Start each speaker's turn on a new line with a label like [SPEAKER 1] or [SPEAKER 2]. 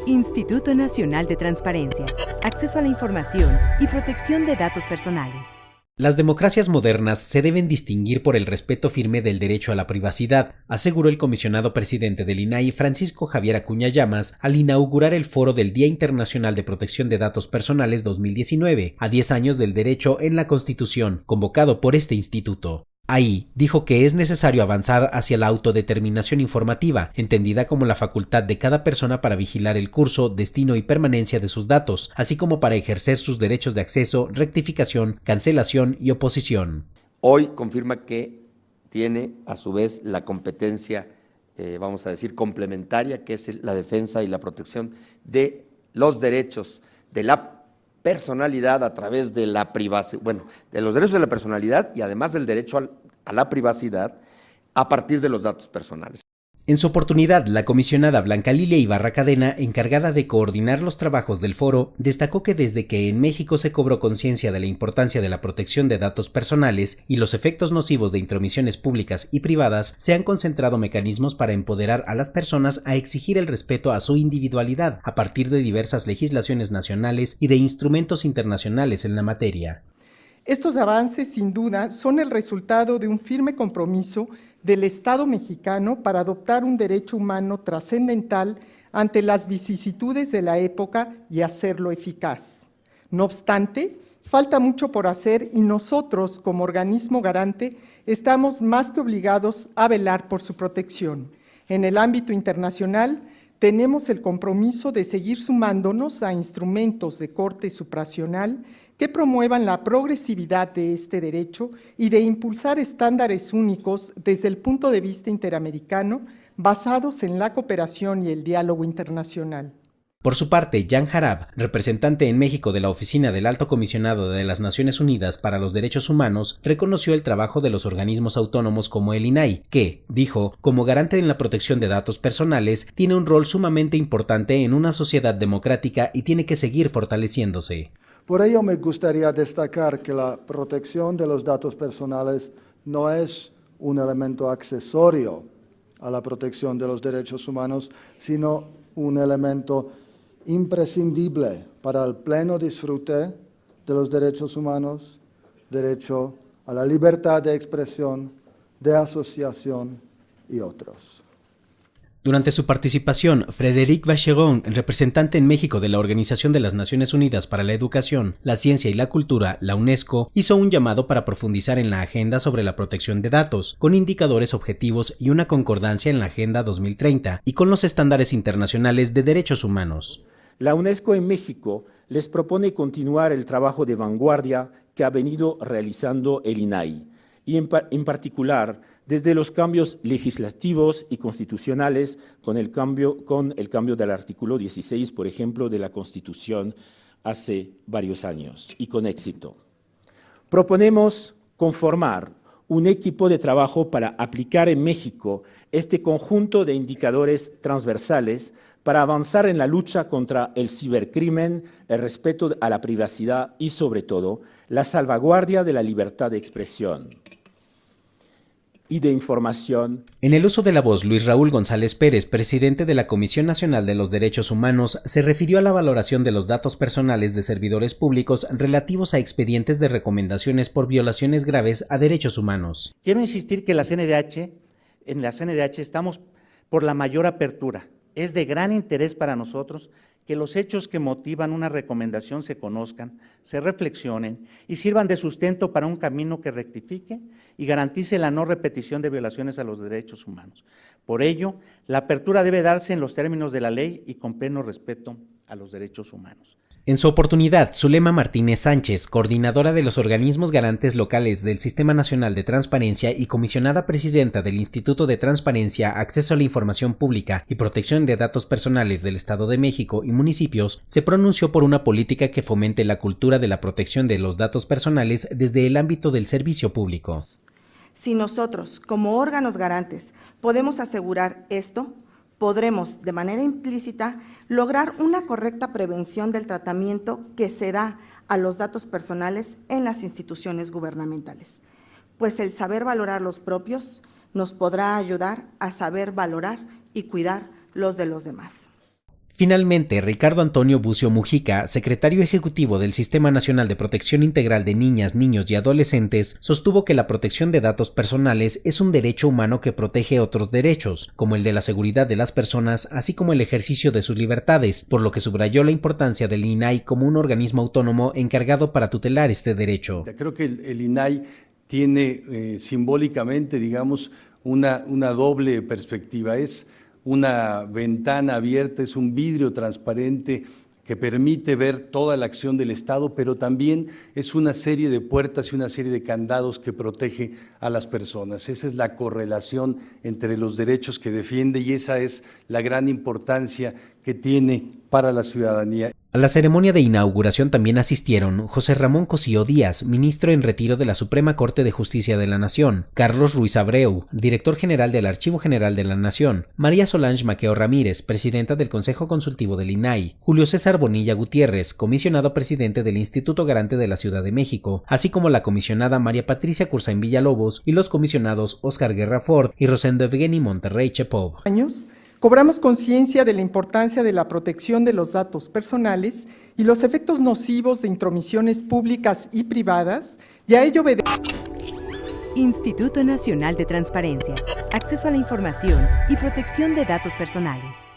[SPEAKER 1] Instituto Nacional de Transparencia, Acceso a la Información y Protección de Datos Personales.
[SPEAKER 2] Las democracias modernas se deben distinguir por el respeto firme del derecho a la privacidad, aseguró el comisionado presidente del INAI, Francisco Javier Acuña Llamas, al inaugurar el foro del Día Internacional de Protección de Datos Personales 2019, a 10 años del derecho en la Constitución, convocado por este instituto. Ahí dijo que es necesario avanzar hacia la autodeterminación informativa, entendida como la facultad de cada persona para vigilar el curso, destino y permanencia de sus datos, así como para ejercer sus derechos de acceso, rectificación, cancelación y oposición.
[SPEAKER 3] Hoy confirma que tiene a su vez la competencia, vamos a decir, complementaria, que es la defensa y la protección de los derechos de la personalidad a través de la privacidad, de los derechos de la personalidad y además del derecho a la privacidad a partir de los datos personales.
[SPEAKER 2] En su oportunidad, la comisionada Blanca Lilia Ibarra Cadena, encargada de coordinar los trabajos del foro, destacó que desde que en México se cobró conciencia de la importancia de la protección de datos personales y los efectos nocivos de intromisiones públicas y privadas, se han concentrado mecanismos para empoderar a las personas a exigir el respeto a su individualidad a partir de diversas legislaciones nacionales y de instrumentos internacionales en la materia.
[SPEAKER 4] Estos avances, sin duda, son el resultado de un firme compromiso del Estado mexicano para adoptar un derecho humano trascendental ante las vicisitudes de la época y hacerlo eficaz. No obstante, falta mucho por hacer y nosotros, como organismo garante, estamos más que obligados a velar por su protección. En el ámbito internacional, tenemos el compromiso de seguir sumándonos a instrumentos de corte supranacional que promuevan la progresividad de este derecho y de impulsar estándares únicos desde el punto de vista interamericano basados en la cooperación y el diálogo internacional.
[SPEAKER 2] Por su parte, Jan Jarab, representante en México de la Oficina del Alto Comisionado de las Naciones Unidas para los Derechos Humanos, reconoció el trabajo de los organismos autónomos como el INAI, que, dijo, como garante en la protección de datos personales, tiene un rol sumamente importante en una sociedad democrática y tiene que seguir fortaleciéndose.
[SPEAKER 5] Por ello me gustaría destacar que la protección de los datos personales no es un elemento accesorio a la protección de los derechos humanos, sino un elemento imprescindible para el pleno disfrute de los derechos humanos, derecho a la libertad de expresión, de asociación y otros.
[SPEAKER 2] Durante su participación, Frédéric Vacheron, representante en México de la Organización de las Naciones Unidas para la Educación, la Ciencia y la Cultura, la UNESCO, hizo un llamado para profundizar en la agenda sobre la protección de datos, con indicadores objetivos y una concordancia en la Agenda 2030 y con los estándares internacionales de derechos humanos.
[SPEAKER 6] La UNESCO en México les propone continuar el trabajo de vanguardia que ha venido realizando el INAI, y en particular desde los cambios legislativos y constitucionales con el cambio del artículo 16, por ejemplo, de la Constitución hace varios años y con éxito. Proponemos conformar un equipo de trabajo para aplicar en México este conjunto de indicadores transversales para avanzar en la lucha contra el cibercrimen, el respeto a la privacidad y, sobre todo, la salvaguardia de la libertad de expresión y de información.
[SPEAKER 2] En el uso de la voz, Luis Raúl González Pérez, presidente de la Comisión Nacional de los Derechos Humanos, se refirió a la valoración de los datos personales de servidores públicos relativos a expedientes de recomendaciones por violaciones graves a derechos humanos.
[SPEAKER 7] Quiero insistir que en la CNDH estamos por la mayor apertura. Es de gran interés para nosotros que los hechos que motivan una recomendación se conozcan, se reflexionen y sirvan de sustento para un camino que rectifique y garantice la no repetición de violaciones a los derechos humanos. Por ello, la apertura debe darse en los términos de la ley y con pleno respeto a los derechos humanos.
[SPEAKER 2] En su oportunidad, Zulema Martínez Sánchez, coordinadora de los organismos garantes locales del Sistema Nacional de Transparencia y comisionada presidenta del Instituto de Transparencia, Acceso a la Información Pública y Protección de Datos Personales del Estado de México y municipios, se pronunció por una política que fomente la cultura de la protección de los datos personales desde el ámbito del servicio público.
[SPEAKER 8] Si nosotros, como órganos garantes, podemos asegurar esto, podremos, de manera implícita, lograr una correcta prevención del tratamiento que se da a los datos personales en las instituciones gubernamentales, pues el saber valorar los propios nos podrá ayudar a saber valorar y cuidar los de los demás.
[SPEAKER 2] Finalmente, Ricardo Antonio Bucio Mujica, secretario ejecutivo del Sistema Nacional de Protección Integral de Niñas, Niños y Adolescentes, sostuvo que la protección de datos personales es un derecho humano que protege otros derechos, como el de la seguridad de las personas, así como el ejercicio de sus libertades, por lo que subrayó la importancia del INAI como un organismo autónomo encargado para tutelar este derecho.
[SPEAKER 9] Creo que el INAI tiene simbólicamente, digamos, una doble perspectiva. Es una ventana abierta, es un vidrio transparente que permite ver toda la acción del Estado, pero también es una serie de puertas y una serie de candados que protege a las personas. Esa es la correlación entre los derechos que defiende y esa es la gran importancia que tiene para la ciudadanía.
[SPEAKER 2] A la ceremonia de inauguración también asistieron José Ramón Cosío Díaz, ministro en retiro de la Suprema Corte de Justicia de la Nación, Carlos Ruiz Abreu, director general del Archivo General de la Nación, María Solange Maqueo Ramírez, presidenta del Consejo Consultivo del INAI, Julio César Bonilla Gutiérrez, comisionado presidente del Instituto Garante de la Ciudad de México, así como la comisionada María Patricia Cursain Villalobos y los comisionados Óscar Guerra Ford y Rosendo Evgeny Monterrey Chepov.
[SPEAKER 4] Cobramos conciencia de la importancia de la protección de los datos personales y los efectos nocivos de intromisiones públicas y privadas, y a ello obedece.
[SPEAKER 1] Instituto Nacional de Transparencia, Acceso a la Información y Protección de Datos Personales.